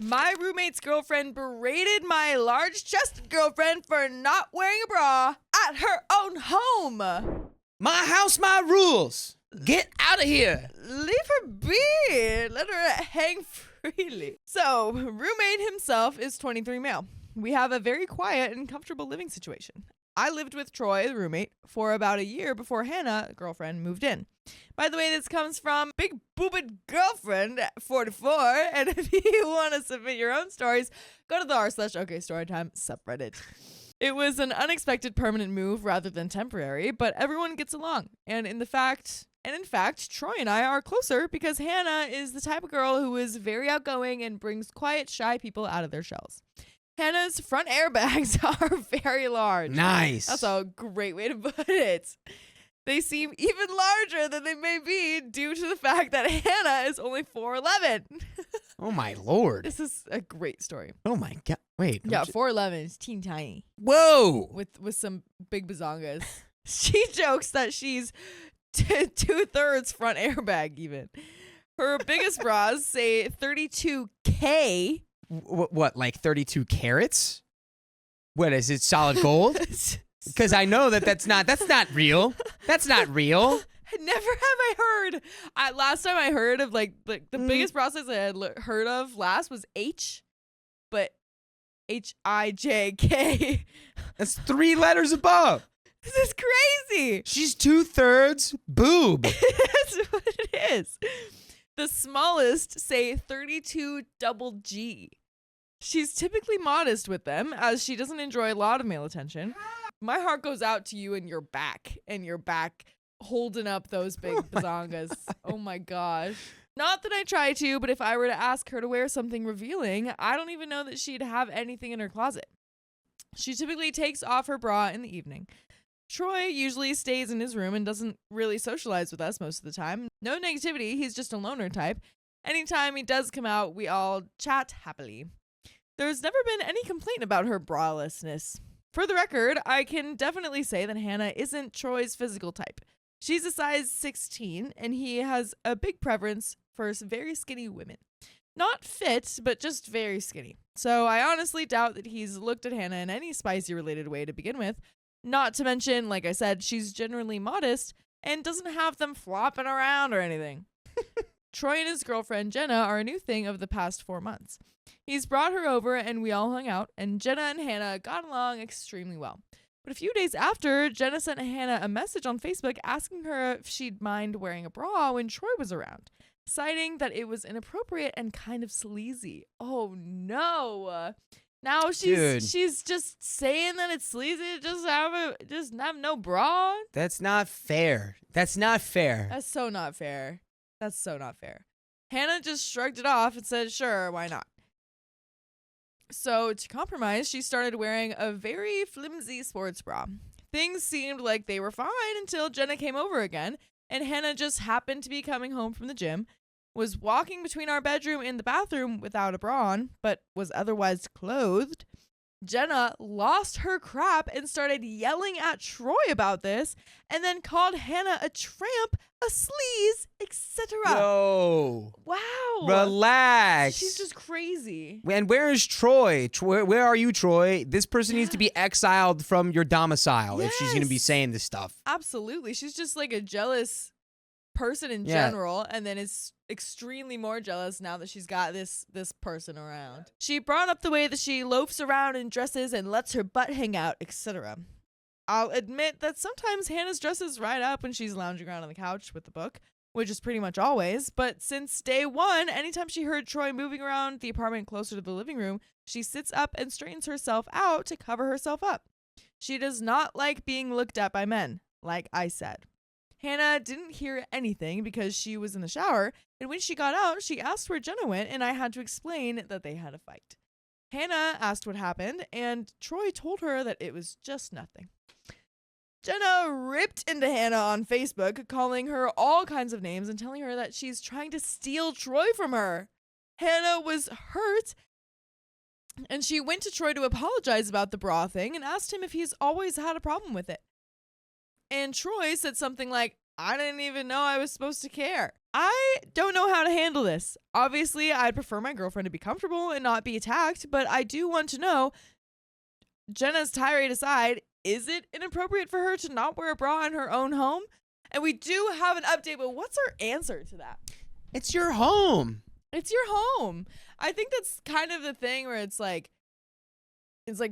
My roommate's girlfriend berated my large-chested girlfriend for not wearing a bra at her own home. My house, my rules. Get out of here. Leave her be. Let her hang freely. So, roommate himself is 23 male. We have a very quiet and comfortable living situation. I lived with Troy, the roommate, for about a year before Hannah, girlfriend, moved in. By the way, this comes from Big Boobed Girlfriend 44. And if you want to submit your own stories, go to the r/OKStorytime subreddit. It was an unexpected permanent move rather than temporary, but everyone gets along. And in fact, Troy and I are closer because Hannah is the type of girl who is very outgoing and brings quiet, shy people out of their shells. Hannah's front airbags are very large. Nice. That's a great way to put it. They seem even larger than they may be due to the fact that Hannah is only 4'11". Oh, my Lord. This is a great story. Oh, my God. Wait. Yeah, 4'11" is teeny tiny. Whoa. With some big bazongas. She jokes that she's 2/3 front airbag even. Her biggest bras say 32K. What, like 32 carats? What, is it solid gold? Because I know that's not real. That's not real. Never have I heard. Last time I heard of like the biggest process I had heard of last was H, but HIJK. That's 3 letters above. This is crazy. She's 2/3 boob. That's what it is. The smallest say 32 double G. She's typically modest with them as she doesn't enjoy a lot of male attention. My heart goes out to you and your back holding up those big bazongas. Oh my gosh. Not that I try to, but if I were to ask her to wear something revealing, I don't even know that she'd have anything in her closet. She typically takes off her bra in the evening. Troy usually stays in his room and doesn't really socialize with us most of the time. No negativity, he's just a loner type. Anytime he does come out, we all chat happily. There's never been any complaint about her bralessness. For the record, I can definitely say that Hannah isn't Troy's physical type. She's a size 16, and he has a big preference for very skinny women. Not fit, but just very skinny. So I honestly doubt that he's looked at Hannah in any spicy-related way to begin with. Not to mention, like I said, she's generally modest and doesn't have them flopping around or anything. Troy and his girlfriend, Jenna, are a new thing of the past 4 months. He's brought her over and we all hung out, and Jenna and Hannah got along extremely well. But a few days after, Jenna sent Hannah a message on Facebook asking her if she'd mind wearing a bra when Troy was around, citing that it was inappropriate and kind of sleazy. Oh no. Now she's just saying that it's sleazy to just have no bra. That's not fair. That's not fair. That's so not fair. That's so not fair. Hannah just shrugged it off and said, sure, why not? So to compromise, she started wearing a very flimsy sports bra. Things seemed like they were fine until Jenna came over again, and Hannah just happened to be coming home from the gym, was walking between our bedroom and the bathroom without a bra on, but was otherwise clothed. Jenna lost her crap and started yelling at Troy about this, and then called Hannah a tramp, a sleaze, etc. Whoa. Wow. Relax. She's just crazy. And where is Troy? Where are you, Troy? This person needs to be exiled from your domicile if she's going to be saying this stuff. Absolutely. She's just like a jealous person in general, and then is extremely more jealous now that she's got this person around. She brought up the way that she loafs around in dresses and lets her butt hang out, etc. I'll admit that sometimes Hannah's dresses right up when she's lounging around on the couch with the book, which is pretty much always, but since day one, anytime she heard Troy moving around the apartment closer to the living room, she sits up and straightens herself out to cover herself up. She does not like being looked at by men, like I said. Hannah didn't hear anything because she was in the shower, and when she got out, she asked where Jenna went, and I had to explain that they had a fight. Hannah asked what happened, and Troy told her that it was just nothing. Jenna ripped into Hannah on Facebook, calling her all kinds of names and telling her that she's trying to steal Troy from her. Hannah was hurt, and she went to Troy to apologize about the bra thing and asked him if he's always had a problem with it. And Troy said something like, I didn't even know I was supposed to care. I don't know how to handle this. Obviously, I'd prefer my girlfriend to be comfortable and not be attacked, but I do want to know, Jenna's tirade aside, is it inappropriate for her to not wear a bra in her own home? And we do have an update, but what's her answer to that? It's your home. It's your home. I think that's kind of the thing where it's like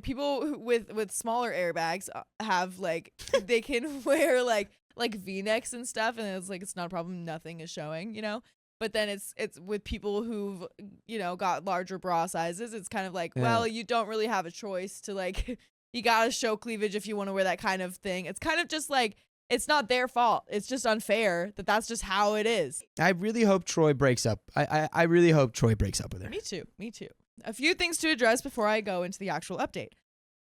people with smaller airbags have like they can wear like V-necks and stuff, and it's like it's not a problem, nothing is showing, you know. But then it's with people who've, you know, got larger bra sizes, it's kind of like, well, you don't really have a choice to like you gotta show cleavage if you want to wear that kind of thing. It's kind of just like, it's not their fault. It's just unfair that's just how it is. I really hope Troy breaks up. I really hope Troy breaks up with her. Me too. A few things to address before I go into the actual update.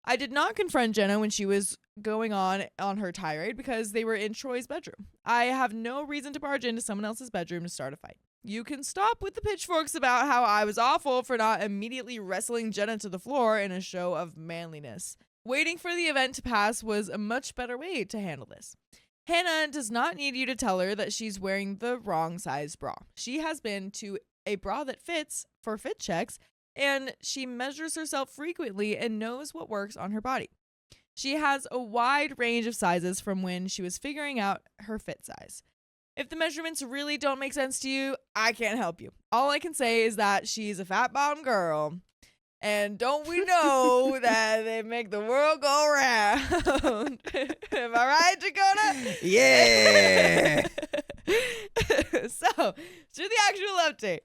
I did not confront Jenna when she was going on her tirade because they were in Troy's bedroom. I have no reason to barge into someone else's bedroom to start a fight. You can stop with the pitchforks about how I was awful for not immediately wrestling Jenna to the floor in a show of manliness. Waiting for the event to pass was a much better way to handle this. Hannah does not need you to tell her that she's wearing the wrong size bra. She has been to a bra that fits for fit checks, and she measures herself frequently and knows what works on her body. She has a wide range of sizes from when she was figuring out her fit size. If the measurements really don't make sense to you, I can't help you. All I can say is that she's a fat bottom girl. And don't we know that they make the world go round? Am I right, Dakota? Yeah. So, to the actual update.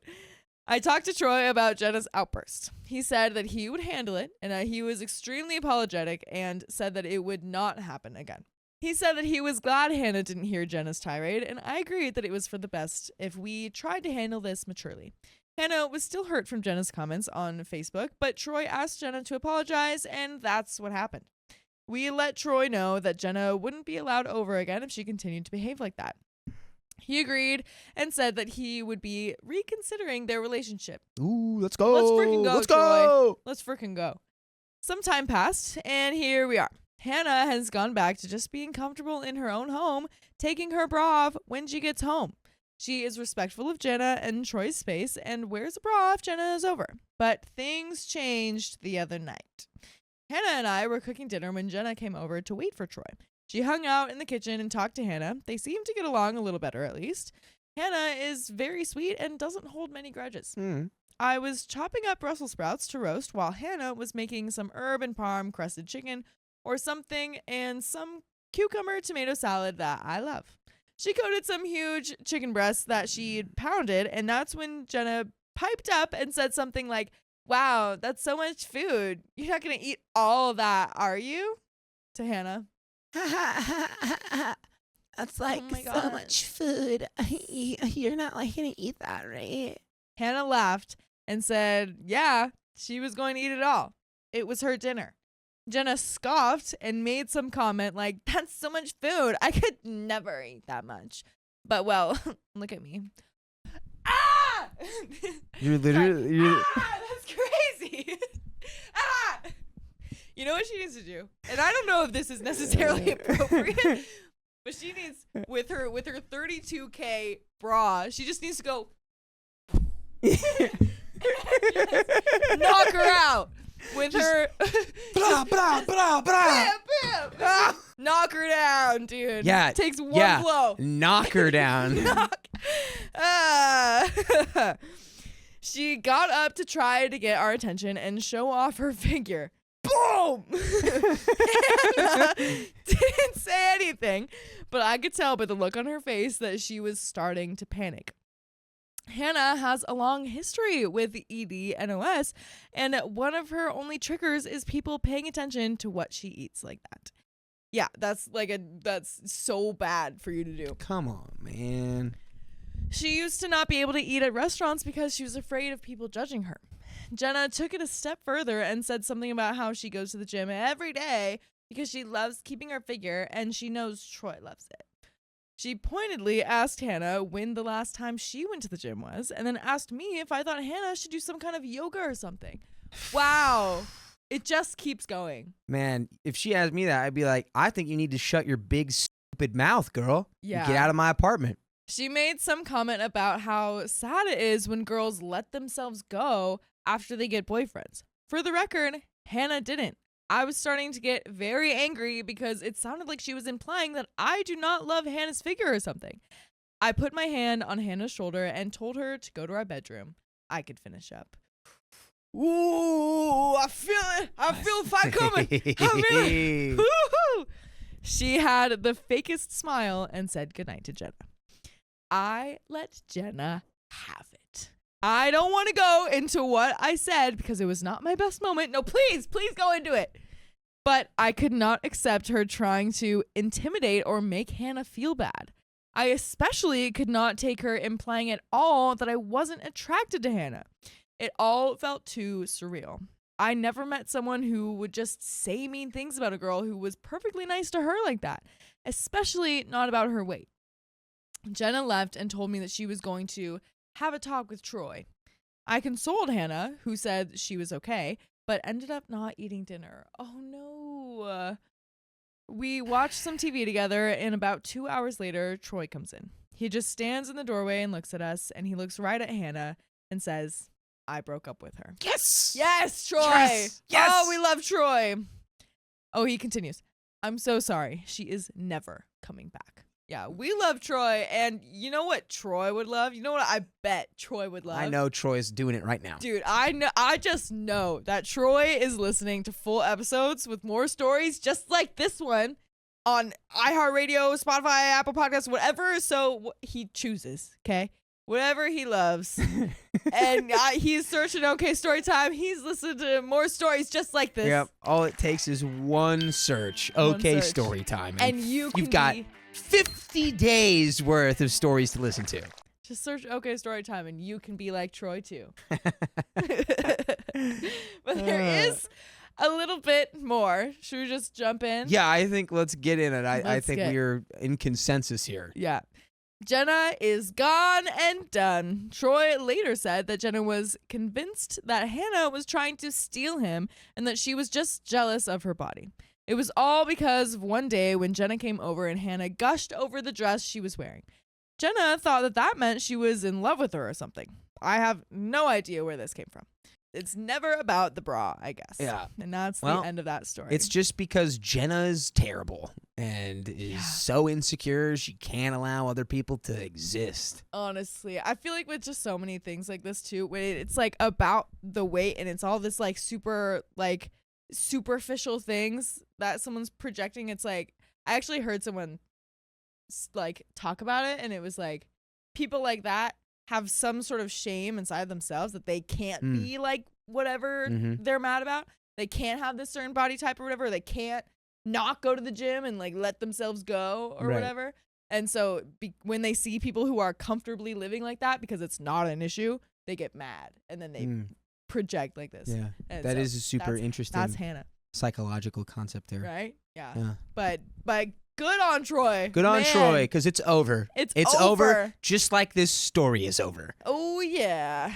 I talked to Troy about Jenna's outburst. He said that he would handle it, and he was extremely apologetic and said that it would not happen again. He said that he was glad Hannah didn't hear Jenna's tirade, and I agreed that it was for the best if we tried to handle this maturely. Hannah was still hurt from Jenna's comments on Facebook, but Troy asked Jenna to apologize, and that's what happened. We let Troy know that Jenna wouldn't be allowed over again if she continued to behave like that. He agreed and said that he would be reconsidering their relationship. Ooh, let's go. Let's freaking go, Let's Troy. go. Let's freaking go. Some time passed, and here we are. Hannah has gone back to just being comfortable in her own home, taking her bra off when she gets home. She is respectful of Jenna and Troy's space and wears a bra if Jenna is over. But things changed the other night. Hannah and I were cooking dinner when Jenna came over to wait for Troy. She hung out in the kitchen and talked to Hannah. They seemed to get along a little better, at least. Hannah is very sweet and doesn't hold many grudges. I was chopping up Brussels sprouts to roast while Hannah was making some herb and parm crusted chicken or something and some cucumber tomato salad that I love. She coated some huge chicken breasts that she'd pounded, and that's when Jenna piped up and said something like, "Wow, that's so much food. You're not going to eat all of that, are you?" To Hannah. That's like so much food. You're not like going to eat that, right? Hannah laughed and said, yeah, she was going to eat it all. It was her dinner. Jenna scoffed and made some comment like, "That's so much food. I could never eat that much." But, well, look at me. Ah! You're literally... That's crazy. Ah! You know what she needs to do? And I don't know if this is necessarily appropriate, but she needs, with her 32K bra, she just needs to go knock her out. With just her blah, blah, blah, blah. Bam, bam. Ah, knock her down, dude. Yeah. Takes one blow. Knock her down. She got up to try to get our attention and show off her figure. Boom! Hannah didn't say anything, but I could tell by the look on her face that she was starting to panic. Hannah has a long history with ED and OS, and one of her only triggers is people paying attention to what she eats like that. Yeah, that's so bad for you to do. Come on, man. She used to not be able to eat at restaurants because she was afraid of people judging her. Jenna took it a step further and said something about how she goes to the gym every day because she loves keeping her figure and she knows Troy loves it. She pointedly asked Hannah when the last time she went to the gym was, and then asked me if I thought Hannah should do some kind of yoga or something. Wow. It just keeps going. Man, if she asked me that, I'd be like, I think you need to shut your big, stupid mouth, girl. Yeah. Get out of my apartment. She made some comment about how sad it is when girls let themselves go after they get boyfriends. For the record, Hannah didn't. I was starting to get very angry because it sounded like she was implying that I do not love Hannah's figure or something. I put my hand on Hannah's shoulder and told her to go to our bedroom. I could finish up. Ooh, I feel it. I feel the fight coming. I feel it. Woo-hoo. She had the fakest smile and said goodnight to Jenna. I let Jenna have it. I don't want to go into what I said because it was not my best moment. No, please go into it. But I could not accept her trying to intimidate or make Hannah feel bad. I especially could not take her implying at all that I wasn't attracted to Hannah. It all felt too surreal. I never met someone who would just say mean things about a girl who was perfectly nice to her like that, especially not about her weight. Jenna left and told me that she was going to have a talk with Troy. I consoled Hannah, who said she was okay, but ended up not eating dinner. Oh no. We watched some TV together, and about 2 hours later, Troy comes in. He just stands in the doorway and looks at us, and he looks right at Hannah and says, I broke up with her. Yes! Yes, Troy! Yes! Yes! Oh, we love Troy. Oh, he continues. I'm so sorry. She is never coming back. Yeah, we love Troy, and you know what Troy would love? You know what I bet Troy would love? I know Troy's doing it right now. Dude, I just know that Troy is listening to full episodes with more stories just like this one on iHeartRadio, Spotify, Apple Podcasts, whatever. So he chooses, okay? Whatever he loves. And he's searching OK Storytime. He's listening to more stories just like this. Yep. All it takes is one search. OK Storytime. And you've got 50 days worth of stories to listen to. Just search OK Storytime and you can be like Troy too. But there is a little bit more. Should we just jump in? Yeah, I think let's get in it. I think we're in consensus here. Yeah. Jenna is gone and done. Troy later said that Jenna was convinced that Hannah was trying to steal him and that she was just jealous of her body. It was all because of one day when Jenna came over and Hannah gushed over the dress she was wearing. Jenna thought that meant she was in love with her or something. I have no idea where this came from. It's never about the bra, I guess. Yeah. And that's the end of that story. It's just because Jenna's terrible and is so insecure she can't allow other people to exist. Honestly, I feel like with just so many things like this too, when it's like about the weight and it's all this like super like superficial things that someone's projecting. It's like I actually heard someone like talk about it, and it was like people like that have some sort of shame inside themselves that they can't be like whatever they're mad about. They can't have this certain body type or whatever. They can't not go to the gym and like let themselves go or whatever. And so when they see people who are comfortably living like that because it's not an issue, they get mad and then they project like this. Yeah, and that is a super interesting That's Hannah. Psychological concept there. Right? Yeah. But good on Troy. Good on Troy, because it's over. It's over, just like this story is over. Oh, yeah.